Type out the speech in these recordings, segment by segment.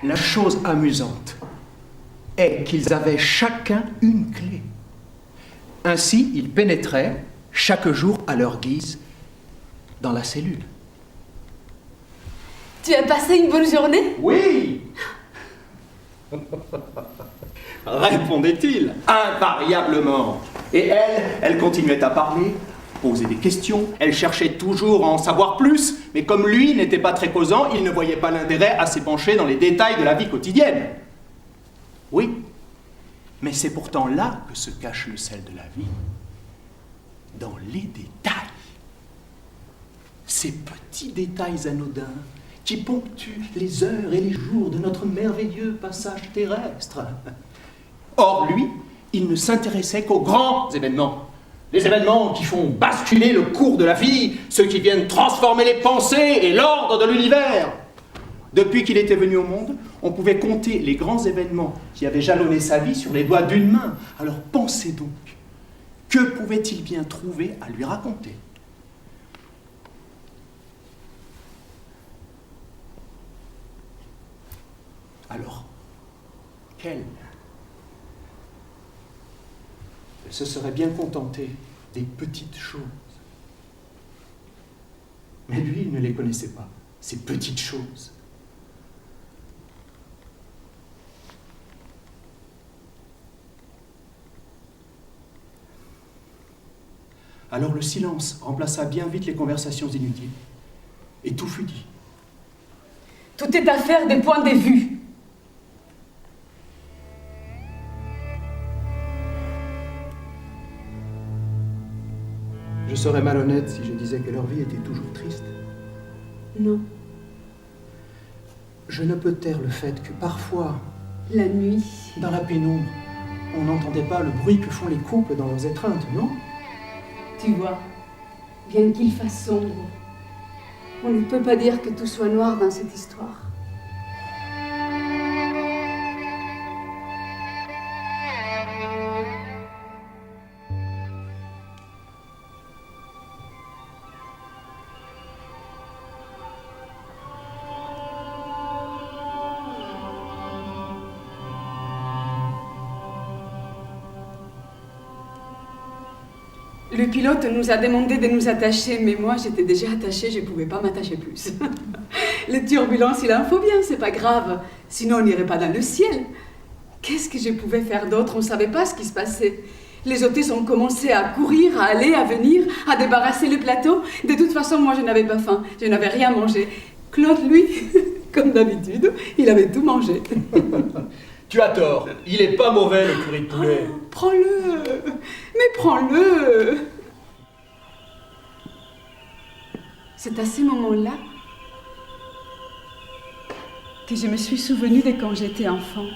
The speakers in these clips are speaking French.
La chose amusante est qu'ils avaient chacun une clé. Ainsi, ils pénétraient chaque jour à leur guise dans la cellule. Tu as passé une bonne journée? Oui. Répondait-il invariablement. Et elle continuait à parler, poser des questions, elle cherchait toujours à en savoir plus, mais comme lui n'était pas très causant, il ne voyait pas l'intérêt à s'épancher dans les détails de la vie quotidienne. Oui, mais c'est pourtant là que se cache le sel de la vie, dans les détails. Ces petits détails anodins qui ponctuent les heures et les jours de notre merveilleux passage terrestre. Or, lui, il ne s'intéressait qu'aux grands événements. Les événements qui font basculer le cours de la vie, ceux qui viennent transformer les pensées et l'ordre de l'univers. Depuis qu'il était venu au monde, on pouvait compter les grands événements qui avaient jalonné sa vie sur les doigts d'une main. Alors pensez donc, que pouvait-il bien trouver à lui raconter ? Alors, quelle ? Elle se serait bien contentée des petites choses. Mais lui, il ne les connaissait pas, ces petites choses. Alors le silence remplaça bien vite les conversations inutiles. Et tout fut dit. Tout est affaire des points de vue. Je serais malhonnête si je disais que leur vie était toujours triste. Non. Je ne peux taire le fait que parfois, la nuit, dans la pénombre, on n'entendait pas le bruit que font les couples dans leurs étreintes, non ? Tu vois, bien qu'il fasse sombre, on ne peut pas dire que tout soit noir dans cette histoire. Le pilote nous a demandé de nous attacher, mais moi j'étais déjà attachée, je ne pouvais pas m'attacher plus. Les turbulences, il en faut bien, c'est pas grave. Sinon on n'irait pas dans le ciel. Qu'est-ce que je pouvais faire d'autre? On ne savait pas ce qui se passait. Les hôtesses ont commencé à courir, à aller, à venir, à débarrasser le plateau. De toute façon, moi je n'avais pas faim, je n'avais rien mangé. Claude, lui, comme d'habitude, il avait tout mangé. Tu as tort, il est pas mauvais le curry de poulet. Oh, prends-le, mais prends-le. C'est à ce moment-là que je me suis souvenue de quand j'étais enfant,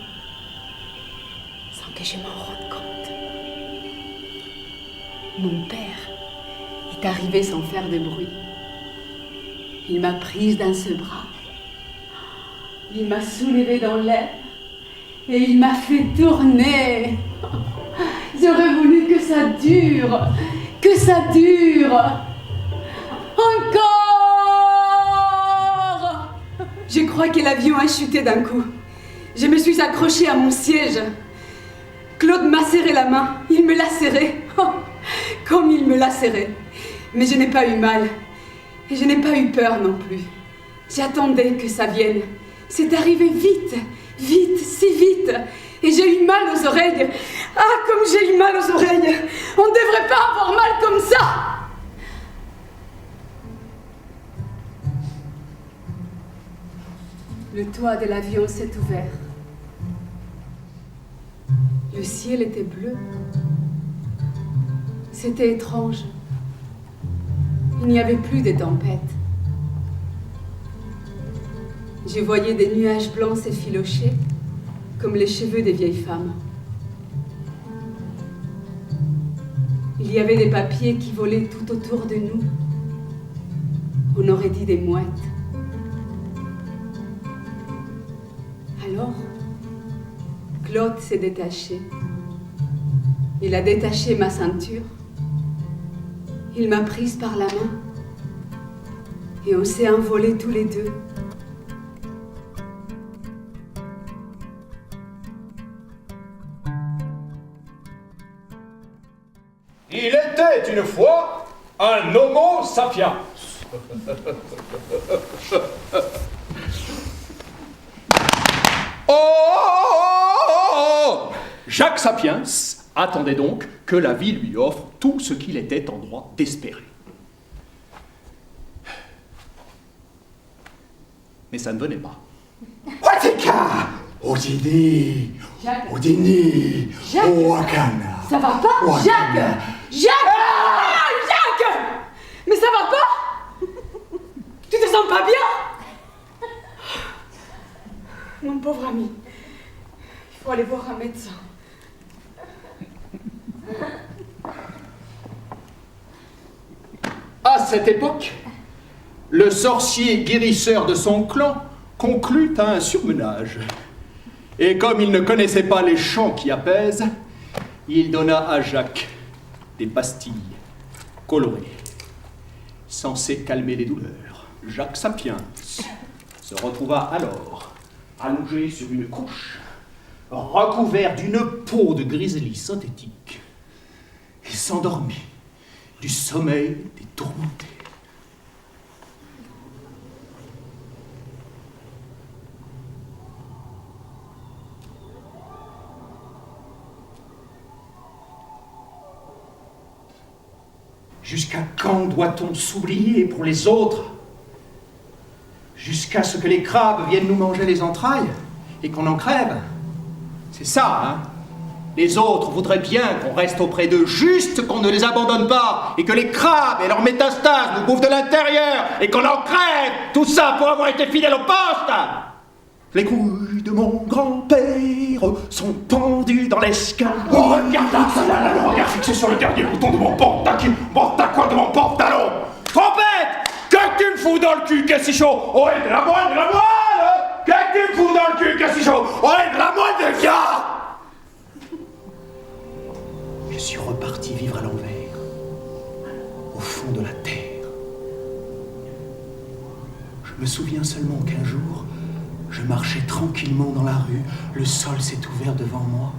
sans que je m'en rende compte. Mon père est arrivé sans faire de bruit. Il m'a prise dans ses bras. Il m'a soulevée dans l'air. Et il m'a fait tourner. J'aurais voulu que ça dure. Que ça dure. Encore. Je crois que l'avion a chuté d'un coup. Je me suis accrochée à mon siège. Claude m'a serré la main. Il me l'a serré. Oh, comme il me l'a serré. Mais je n'ai pas eu mal. Et je n'ai pas eu peur non plus. J'attendais que ça vienne. C'est arrivé vite. Vite, si vite. Et j'ai eu mal aux oreilles. Ah, comme j'ai eu mal aux oreilles. On ne devrait pas avoir mal comme ça. Le toit de l'avion s'est ouvert. Le ciel était bleu. C'était étrange. Il n'y avait plus de tempête. Je voyais des nuages blancs s'effilocher, comme les cheveux des vieilles femmes. Il y avait des papiers qui volaient tout autour de nous. On aurait dit des mouettes. Alors, Claude s'est détaché. Il a détaché ma ceinture. Il m'a prise par la main. Et on s'est envolés tous les deux. était une fois un Homo sapiens. Oh! Jacques Sapiens attendait donc que la vie lui offre tout ce qu'il était en droit d'espérer. Mais ça ne venait pas. Watika! Odini! Jacques. Odini! Jacques. Wakana! Ça va pas? Wakana. Jacques! Jacques! Ah, Jacques! Mais ça va pas? Tu te sens pas bien? Mon pauvre ami, il faut aller voir un médecin. À cette époque, le sorcier guérisseur de son clan conclut à un surmenage. Et comme il ne connaissait pas les chants qui apaisent, il donna à Jacques des pastilles colorées, censées calmer les douleurs. Jacques Sapiens se retrouva alors allongé sur une couche, recouvert d'une peau de grizzly synthétique, et s'endormit du sommeil des tourmentés. Jusqu'à quand doit-on s'oublier pour les autres? Jusqu'à ce que les crabes viennent nous manger les entrailles et qu'on en crève? C'est ça, hein? Les autres voudraient bien qu'on reste auprès d'eux, juste qu'on ne les abandonne pas, et que les crabes et leurs métastases nous bouffent de l'intérieur, et qu'on en crève, tout ça pour avoir été fidèle au poste. Les couilles de mon grand-père sont pendues dans l'escalier. Oh, regarde ça, le regard fixé sur le dernier bouton de mon pantalon. T'as quoi de mon pantalon? Trompette! Qu'est-ce que tu me fous dans le cul, qu'est-ce si chaud? Oh, de la moelle, Qu'est-ce que tu me fous dans le cul, qu'est-ce si chaud? Oh, de la moelle, de gars! Je suis reparti vivre à l'envers, au fond de la terre. Je me souviens seulement qu'un jour, je marchais tranquillement dans la rue, le sol s'est ouvert devant moi.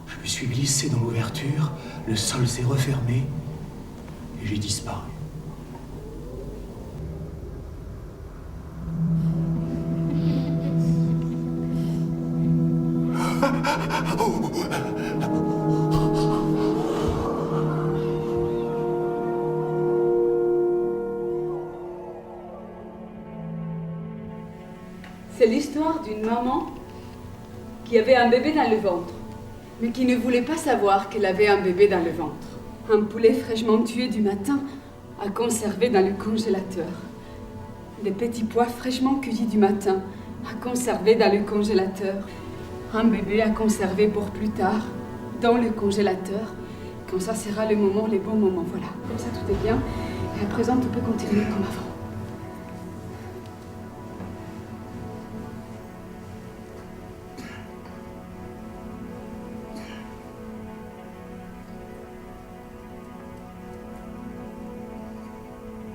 Je me suis glissé dans l'ouverture, le sol s'est refermé et j'ai disparu. C'est l'histoire d'une maman qui avait un bébé dans le ventre, mais qui ne voulait pas savoir qu'elle avait un bébé dans le ventre. Un poulet fraîchement tué du matin à conserver dans le congélateur. Des petits pois fraîchement cueillis du matin à conserver dans le congélateur. Un bébé à conserver pour plus tard dans le congélateur. Quand ça sera le moment, les bons moments. Voilà, comme ça tout est bien. Et à présent, tout peut continuer comme avant.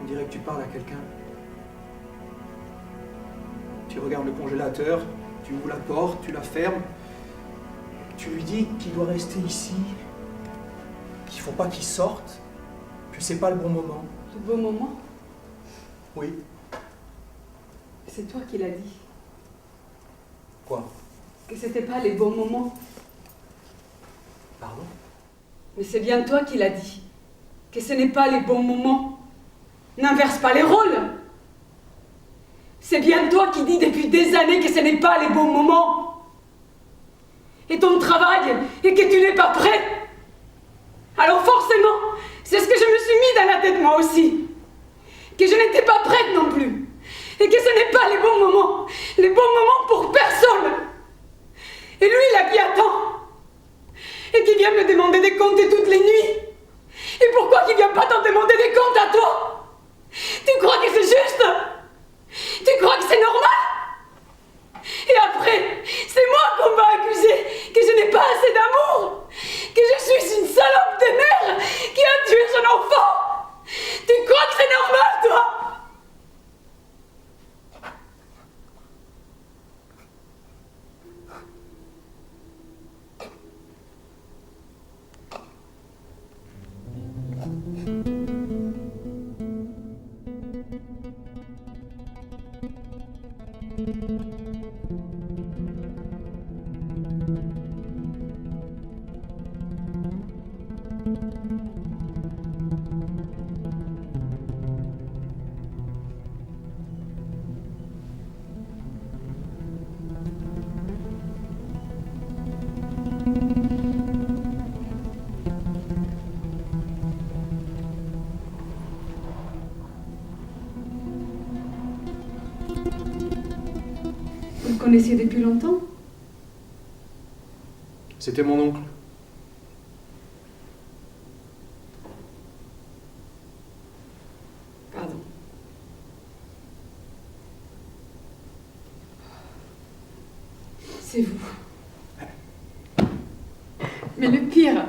On dirait que tu parles à quelqu'un. Tu regardes le congélateur, tu ouvres la porte, tu la fermes. Tu lui dis qu'il doit rester ici, qu'il ne faut pas qu'il sorte, que c'est pas le bon moment. Le bon moment, Oui. c'est toi qui l'as dit. Quoi? Que c'était pas les bons moments. Pardon? Mais c'est bien toi qui l'as dit. Que ce n'est pas les bons moments. N'inverse pas les rôles. C'est bien toi qui dis depuis des années que ce n'est pas les bons moments. Et ton travail est que tu n'es pas prêt. Alors forcément, c'est ce que je me suis mis dans la tête moi aussi. Que je n'étais pas prête non plus. Et que ce n'est pas les bons moments. Les bons moments pour personne. Et lui là qui attend. Et qui vient me demander des comptes toutes les nuits. Et pourquoi qu'il vient pas t'en demander des comptes à toi? Tu crois que c'est juste? Tu crois que c'est normal? Et après, c'est moi qu'on va accuser, que je n'ai pas assez d'amour, que je suis une salope de mère qui a tué son enfant. Tu crois que c'est normal, toi? connaissiez depuis longtemps? C'était mon oncle. Pardon. C'est vous. Mais le pire,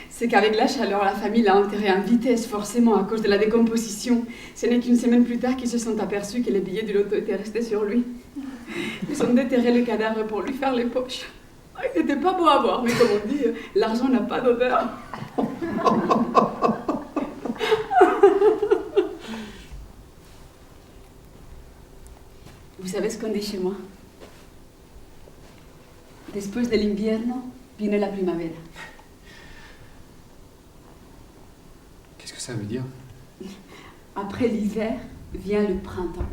c'est qu'avec la chaleur, la famille l'a enterré en vitesse, forcément, à cause de la décomposition. Ce n'est qu'une semaine plus tard qu'ils se sont aperçus que les billets du loto étaient restés sur lui. Ils ont déterré le cadavre pour lui faire les poches. Il n'était pas beau à voir, mais comme on dit, l'argent n'a pas d'odeur. Vous savez ce qu'on dit chez moi? Después del invierno viene la primavera. Qu'est-ce que ça veut dire? Après l'hiver vient le printemps.